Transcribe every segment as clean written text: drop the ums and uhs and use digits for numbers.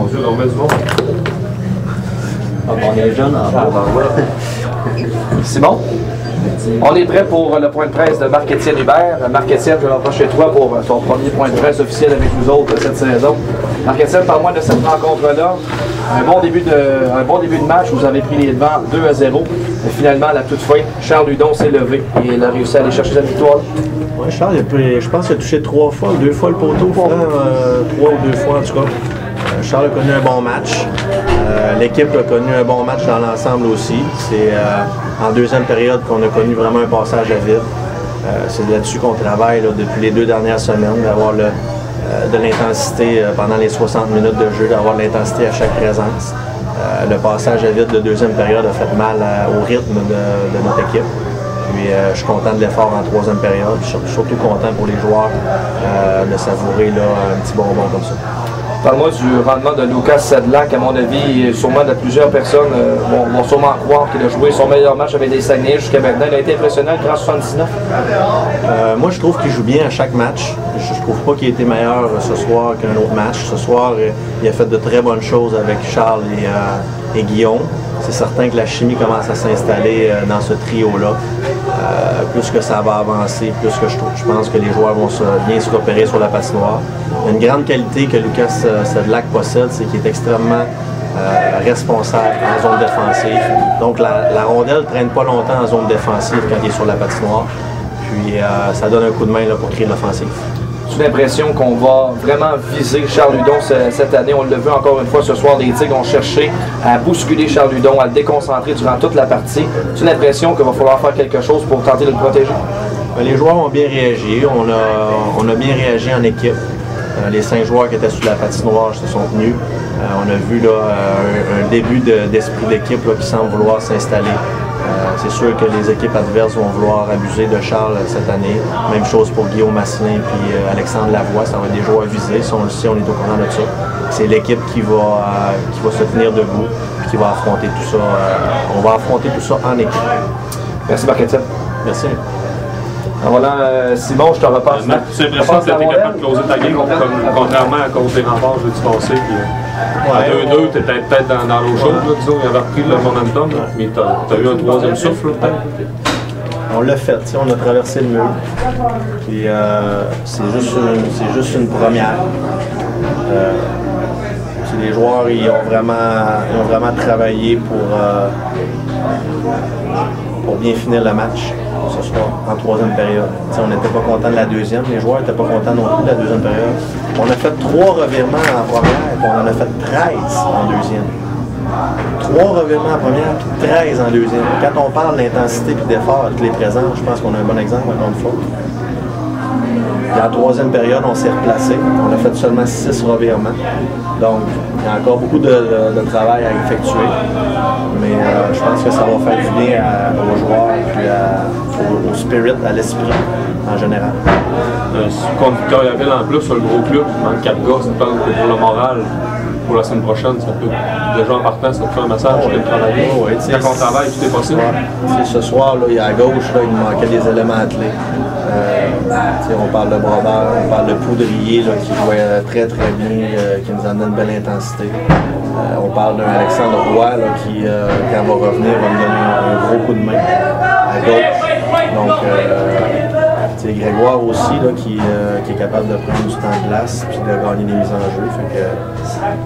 Dieu, on met du monde. On est jeune Simon, on est prêt pour le point de presse de Marc-Étienne Hubert. Marc-Étienne, je vais m'approcher de toi pour ton premier point de presse officiel avec nous autres cette saison. Marc-Étienne, parle-moi de cette rencontre-là. Un bon début de match, vous avez pris les devants 2-0. Et finalement, à la toute fin, Charles Hudon s'est levé et il a réussi à aller chercher cette victoire. Oui, Charles, je pense qu'il a touché 3 fois, 2 fois le poteau, 3 ou 2 fois en tout cas. Charles a connu un bon match. L'équipe a connu un bon match dans l'ensemble aussi. C'est en deuxième période qu'on a connu vraiment un passage à vide. C'est là-dessus qu'on travaille là, depuis les 2 dernières semaines, d'avoir de l'intensité pendant les 60 minutes de jeu, d'avoir de l'intensité à chaque présence. Le passage à vide de deuxième période a fait mal au rythme de notre équipe. Puis je suis content de l'effort en troisième période. Je suis surtout content pour les joueurs de savourer là, un petit bonbon comme ça. Parle-moi du rendement de Lucas Sedlak. À mon avis, sûrement de plusieurs personnes vont sûrement croire qu'il a joué son meilleur match avec les Saguenay jusqu'à maintenant. Il a été impressionnant, le grand 79. Moi, je trouve qu'il joue bien à chaque match. Je trouve pas qu'il a été meilleur ce soir qu'un autre match. Ce soir, il a fait de très bonnes choses avec Charles et Guillaume. C'est certain que la chimie commence à s'installer dans ce trio-là. Plus que ça va avancer, plus que je pense que les joueurs vont bien se repérer sur la patinoire. Une grande qualité que Lucas Sedlak possède, c'est qu'il est extrêmement responsable en zone défensive. Donc la rondelle ne traîne pas longtemps en zone défensive quand il est sur la patinoire. Puis ça donne un coup de main là, pour créer de l'offensive. J'ai l'impression qu'on va vraiment viser Charles Hudon cette année. On l'a vu encore une fois ce soir, les Tigres ont cherché à bousculer Charles Hudon, à le déconcentrer durant toute la partie. J'ai l'impression qu'il va falloir faire quelque chose pour tenter de le protéger. Les joueurs ont bien réagi. On a bien réagi en équipe. Les 5 joueurs qui étaient sur la patinoire se sont tenus. On a vu là, un début d'esprit d'équipe qui semble vouloir s'installer. C'est sûr que les équipes adverses vont vouloir abuser de Charles cette année. Même chose pour Guillaume Masselin et Alexandre Lavoie. Ça va être des joueurs visés. Si on le sait, on est au courant de ça. C'est l'équipe qui va se tenir debout et qui va affronter tout ça. On va affronter tout ça en équipe. Merci Marc-Étienne. Merci. En voilà, Simon, je te repasse. Tu as l'impression que tu étais capable de closer ta game, contrairement à cause des remparts jeudi passé. À 2-2, tu étais peut-être dans l'eau chaude, disons, il avait repris le momentum, mais tu as eu un troisième souffle. On l'a fait, on a traversé le mur. Puis c'est juste une première. Les joueurs ils ont vraiment travaillé pour bien finir le match ce soir, en troisième période. On n'était pas content de la deuxième, les joueurs n'étaient pas contents non plus de la deuxième période. On a fait 3 revirements en première, puis on en a fait 13 en deuxième. 3 revirements en première, puis 13 en deuxième. Quand on parle d'intensité et d'effort avec les présents, je pense qu'on a un bon exemple encore une fois. Puis en troisième période, on s'est replacé. On a fait seulement 6 revirements. Donc, il y a encore beaucoup de travail à effectuer. Mais je pense que ça va faire du bien aux joueurs et au spirit, à l'esprit en général. Contre Victoriaville en plus, sur le gros club, il manque 4 gars, ça peut être pour le moral. Pour la semaine prochaine, ça peut déjà en partant, ça te fait un message de travailler. Quand on travaille, tout est possible. Ce soir, là, il y a à gauche, là, il nous manquait des éléments clés. On parle de Brodeur, on parle de Poudrier là, qui jouait très très bien, qui nous amenait une belle intensité. On parle d'un Alexandre Roy là, qui, quand il va revenir, va nous donner un gros coup de main à gauche. Donc, Grégoire aussi là, qui est capable de prendre du temps de glace et de gagner des mises en jeu. Fait que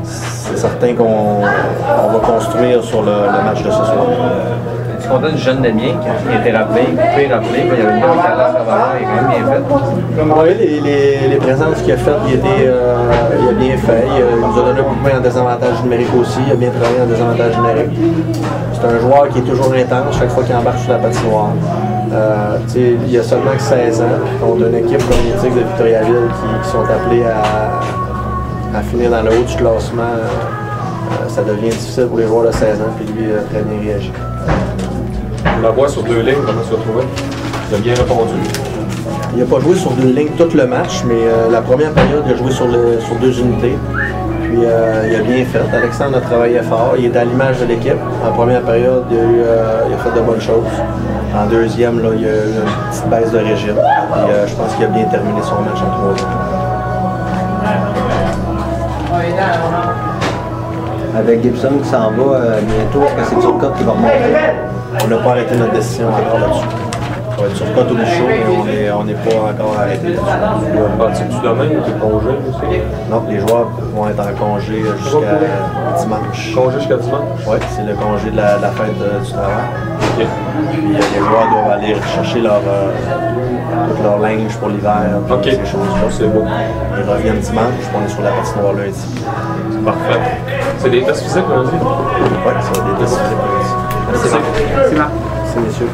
c'est certain qu'on va construire sur le match de ce soir. Tu es content du jeune Damien qui a été rappelé, coupé, rappelé, il y avait une bonne carrière à travers, il est quand même bien fait. Oui, les présences qu'il a faites, il a bien fait. Il nous a donné un coup de main en désavantage numérique aussi, il a bien travaillé en désavantage numérique. C'est un joueur qui est toujours intense chaque fois qu'il embarque sur la patinoire. Il a seulement que 16 ans, contre une équipe comme les Tigres de Victoriaville qui sont appelés à finir dans le haut du classement. Ça devient difficile pour les joueurs de 16 ans, puis lui a très bien réagi. On la voit sur 2 lignes, comment tu l'as trouvé? Il a bien répondu. Il n'a pas joué sur 2 lignes tout le match, mais la première période, il a joué sur 2 unités. Puis il a bien fait. Alexandre a travaillé fort. Il est à l'image de l'équipe. En première période, il a fait de bonnes choses. En deuxième, là, il y a eu une petite baisse de régime. Et je pense qu'il a bien terminé son match en troisième. avec Gibson qui s'en va bientôt, est-ce que c'est Turcotte qui va remonter? On n'a pas arrêté notre décision encore là-dessus. Ça va être Turcotte ou Michaud, mais on n'est pas encore arrêté là-dessus. Bâtis-tu demain ou t'es congé? Non, les joueurs vont être en congé jusqu'à dimanche. Congé jusqu'à dimanche? Oui, c'est le congé de la fête du travail. Ok. Puis les joueurs doivent aller chercher tout leur linge pour l'hiver, Ok. ces choses-là. C'est bon. Ils reviennent dimanche, puis on est sur la patinoire lundi. C'est parfait. C'est des tests physiques lundi? Oui, ça va être des tests physiques lundi. Merci. Merci, messieurs.